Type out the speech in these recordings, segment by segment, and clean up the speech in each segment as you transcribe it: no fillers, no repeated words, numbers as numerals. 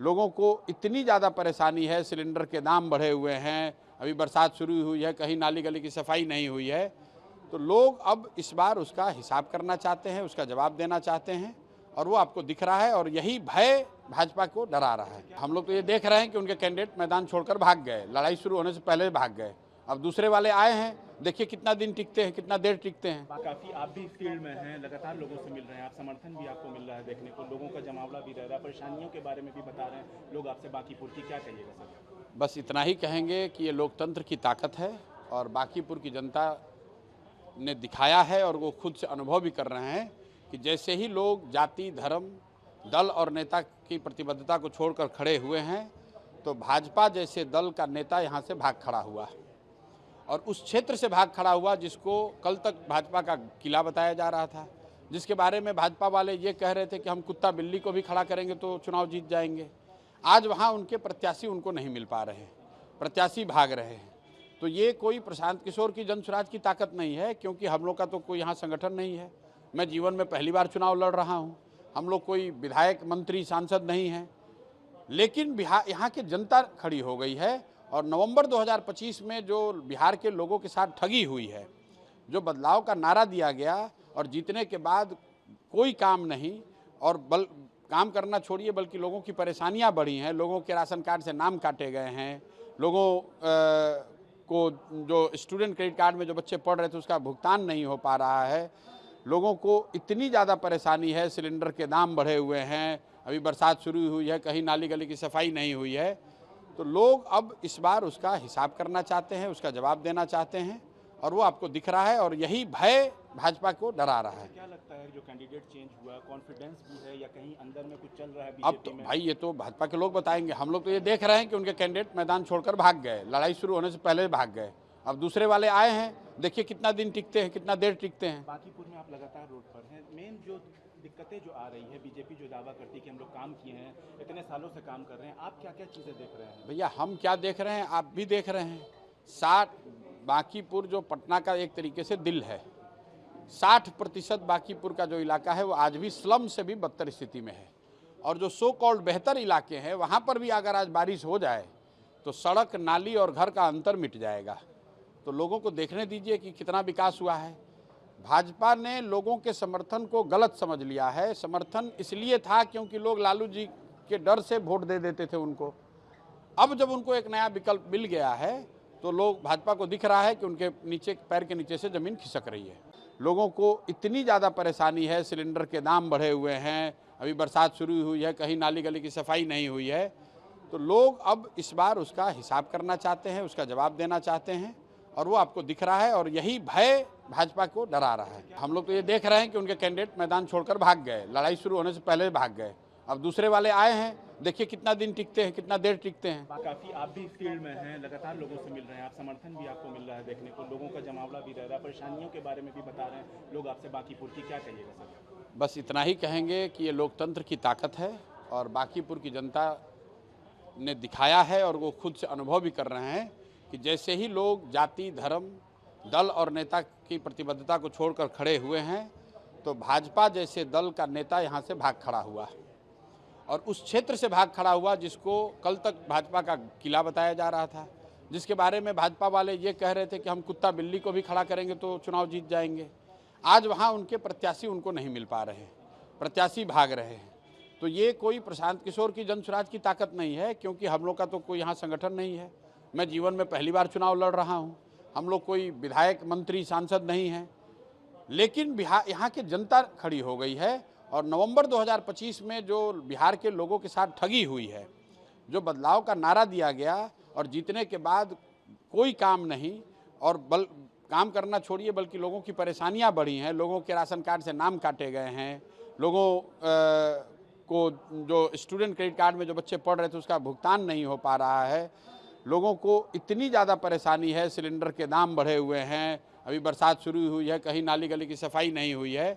लोगों को इतनी ज़्यादा परेशानी है, सिलेंडर के दाम बढ़े हुए हैं, अभी बरसात शुरू हुई है, कहीं नाली गली की सफाई नहीं हुई है, तो लोग अब इस बार उसका हिसाब करना चाहते हैं, उसका जवाब देना चाहते हैं और वो आपको दिख रहा है और यही भय भाजपा को डरा रहा है। हम लोग तो ये देख रहे हैं कि उनके कैंडिडेट मैदान छोड़कर भाग गए, लड़ाई शुरू होने से पहले भाग गए। अब दूसरे वाले आए हैं, देखिए कितना दिन टिकते हैं, कितना देर टिकते हैं। काफी आप भी फील्ड में हैं, लगातार लोगों से मिल रहे हैं, आप समर्थन भी आपको मिल रहा है देखने को, लोगों का जमावड़ा भी रह रहा है, परेशानियों के बारे में भी बता रहे हैं लोग आपसे। बांकीपुर की क्या कहिएगा सर? बस इतना ही कहेंगे कि ये लोकतंत्र की ताकत है और बांकीपुर की जनता ने दिखाया है और वो खुद से अनुभव भी कर रहे हैं कि जैसे ही लोग जाति, धर्म, दल और नेता की प्रतिबद्धता को छोड़कर खड़े हुए हैं, तो भाजपा जैसे दल का नेता यहाँ से भाग खड़ा हुआ और उस क्षेत्र से भाग खड़ा हुआ जिसको कल तक भाजपा का किला बताया जा रहा था, जिसके बारे में भाजपा वाले ये कह रहे थे कि हम कुत्ता बिल्ली को भी खड़ा करेंगे तो चुनाव जीत जाएंगे। आज वहाँ उनके प्रत्याशी उनको नहीं मिल पा रहे हैं, प्रत्याशी भाग रहे हैं। तो ये कोई प्रशांत किशोर की जनसुराज की ताकत नहीं है, क्योंकि हम लोग का तो कोई यहाँ संगठन नहीं है। मैं जीवन में पहली बार चुनाव लड़ रहा हूँ, हम लोग कोई विधायक, मंत्री, सांसद नहीं हैं, लेकिन बिहार यहाँ की जनता खड़ी हो गई है और नवंबर 2025 में जो बिहार के लोगों के साथ ठगी हुई है, जो बदलाव का नारा दिया गया और जीतने के बाद कोई काम नहीं और काम करना छोड़िए बल्कि लोगों की परेशानियां बढ़ी हैं, लोगों के राशन कार्ड से नाम काटे गए हैं, लोगों को जो स्टूडेंट क्रेडिट कार्ड में जो बच्चे पढ़ रहे थे उसका भुगतान नहीं हो पा रहा है, लोगों को इतनी ज़्यादा परेशानी है, सिलेंडर के दाम बढ़े हुए हैं, अभी बरसात शुरू हुई है, कहीं नाली गली की सफाई नहीं हुई है, तो लोग अब इस बार उसका हिसाब करना चाहते हैं, उसका जवाब देना चाहते हैं और वो आपको दिख रहा है और यही भय भाजपा को डरा रहा है। क्या लगता है जो कैंडिडेट चेंज हुआ, कॉन्फिडेंस भी है या कहीं अंदर में कुछ चल रहा है अब तो बीजेपी में? भाई ये तो भाजपा के लोग बताएंगे, हम लोग तो ये देख रहे हैं कि उनके कैंडिडेट मैदान छोड़कर भाग गए, लड़ाई शुरू होने से पहले भाग गए। अब दूसरे वाले आए हैं, देखिए कितना दिन टिकते हैं, कितना देर टिकते हैं। बांकीपुर में आप लगातार रोड पर हैं, मेन जो दिक्कतें जो आ रही है, बीजेपी जो दावा करती है कि हम लोग काम किए हैं, इतने सालों से काम कर रहे हैं, आप क्या क्या चीज़ें देख रहे हैं? भैया हम क्या देख रहे हैं, आप भी देख रहे हैं। 60 बांकीपुर जो पटना का एक तरीके से दिल है, 60% बांकीपुर का जो इलाका है वो आज भी स्लम से भी बदतर स्थिति में है और जो सो कॉल्ड बेहतर इलाके हैं वहाँ पर भी अगर आज बारिश हो जाए तो सड़क, नाली और घर का अंतर मिट जाएगा। तो लोगों को देखने दीजिए कि कितना विकास हुआ है। भाजपा ने लोगों के समर्थन को गलत समझ लिया है। समर्थन इसलिए था क्योंकि लोग लालू जी के डर से वोट दे देते थे उनको। अब जब उनको एक नया विकल्प मिल गया है तो लोग, भाजपा को दिख रहा है कि उनके नीचे, पैर के नीचे से ज़मीन खिसक रही है। लोगों को इतनी ज़्यादा परेशानी है, सिलेंडर के दाम बढ़े हुए हैं, अभी बरसात शुरू हुई है, कहीं नाली गली की सफाई नहीं हुई है, तो लोग अब इस बार उसका हिसाब करना चाहते हैं, उसका जवाब देना चाहते हैं और वो आपको दिख रहा है और यही भय भाजपा को डरा रहा है। हम लोग तो ये देख रहे हैं कि उनके कैंडिडेट मैदान छोड़कर भाग गए, लड़ाई शुरू होने से पहले भाग गए। अब दूसरे वाले आए हैं, देखिए कितना दिन टिकते हैं, कितना देर टिकते हैं। काफी आप भी फील्ड में हैं, लगातार लोगों से मिल रहे हैं, आप समर्थन भी आपको मिल रहा है देखने को, लोगों का जमावड़ा भी रह रहा है, परेशानियों के बारे में भी बता रहे हैं लोग आपसे। बांकीपुर की क्या कहिएगा सर? बस इतना ही कहेंगे कि ये लोकतंत्र की ताकत है और बांकीपुर की जनता ने दिखाया है और वो खुद से अनुभव भी कर रहे हैं कि जैसे ही लोग जाति, धर्म, दल और नेता की प्रतिबद्धता को छोड़कर खड़े हुए हैं, तो भाजपा जैसे दल का नेता यहाँ से भाग खड़ा हुआ और उस क्षेत्र से भाग खड़ा हुआ जिसको कल तक भाजपा का किला बताया जा रहा था, जिसके बारे में भाजपा वाले ये कह रहे थे कि हम कुत्ता बिल्ली को भी खड़ा करेंगे तो चुनाव जीत जाएंगे। आज वहाँ उनके प्रत्याशी उनको नहीं मिल पा रहे हैं, प्रत्याशी भाग रहे हैं। तो ये कोई प्रशांत किशोर की जनसुराज की ताकत नहीं है, क्योंकि हम लोग का तो कोई यहाँ संगठन नहीं है। मैं जीवन में पहली बार चुनाव लड़ रहा हूँ, हम लोग कोई विधायक, मंत्री, सांसद नहीं हैं, लेकिन बिहार यहाँ की जनता खड़ी हो गई है और नवंबर 2025 में जो बिहार के लोगों के साथ ठगी हुई है, जो बदलाव का नारा दिया गया और जीतने के बाद कोई काम नहीं और काम करना छोड़िए बल्कि लोगों की परेशानियां बढ़ी हैं, लोगों के राशन कार्ड से नाम काटे गए हैं, लोगों को जो स्टूडेंट क्रेडिट कार्ड में जो बच्चे पढ़ रहे थे उसका भुगतान नहीं हो पा रहा है, लोगों को इतनी ज़्यादा परेशानी है, सिलेंडर के दाम बढ़े हुए हैं, अभी बरसात शुरू हुई है, कहीं नाली गली की सफाई नहीं हुई है,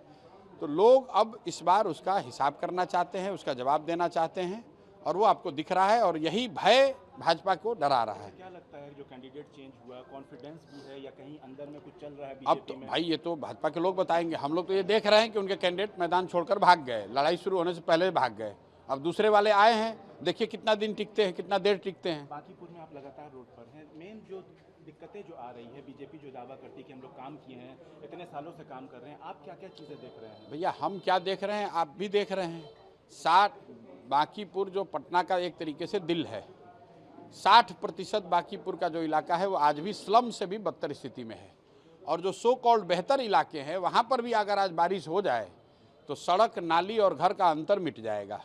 तो लोग अब इस बार उसका हिसाब करना चाहते हैं, उसका जवाब देना चाहते हैं और वो आपको दिख रहा है और यही भय भाजपा को डरा रहा है। क्या लगता है जो कैंडिडेट चेंज हुआ, कॉन्फिडेंस भी है या कहीं अंदर में कुछ चल रहा है अब तो बीजेपी में? भाई ये तो भाजपा के लोग बताएंगे, हम लोग तो ये देख रहे हैं कि उनके कैंडिडेट मैदान छोड़कर भाग गए, लड़ाई शुरू होने से पहले भाग गए। अब दूसरे वाले आए हैं, देखिए कितना दिन टिकते हैं, कितना देर टिकते हैं। बांकीपुर में आप लगातार रोड पर हैं, मेन जो दिक्कतें जो आ रही है, बीजेपी जो दावा करती है कि हम लोग काम किए हैं, इतने सालों से काम कर रहे हैं, आप क्या क्या चीज़ें देख रहे हैं? भैया हम क्या देख रहे हैं, आप भी देख रहे हैं। 60 बांकीपुर जो पटना का एक तरीके से दिल है, 60% बांकीपुर का जो इलाका है वो आज भी स्लम से भी बदतर स्थिति में है। और जो सो कॉल्ड बेहतर इलाके हैं वहाँ पर भी अगर आज बारिश हो जाए तो सड़क, नाली और घर का अंतर मिट जाएगा।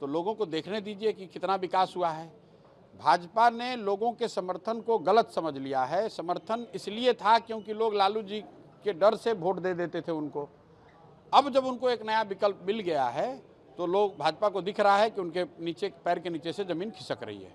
तो लोगों को देखने दीजिए कि कितना विकास हुआ है। भाजपा ने लोगों के समर्थन को गलत समझ लिया है। समर्थन इसलिए था क्योंकि लोग लालू जी के डर से वोट दे देते थे उनको। अब जब उनको एक नया विकल्प मिल गया है तो लोग, भाजपा को दिख रहा है कि उनके नीचे, पैर के नीचे से जमीन खिसक रही है।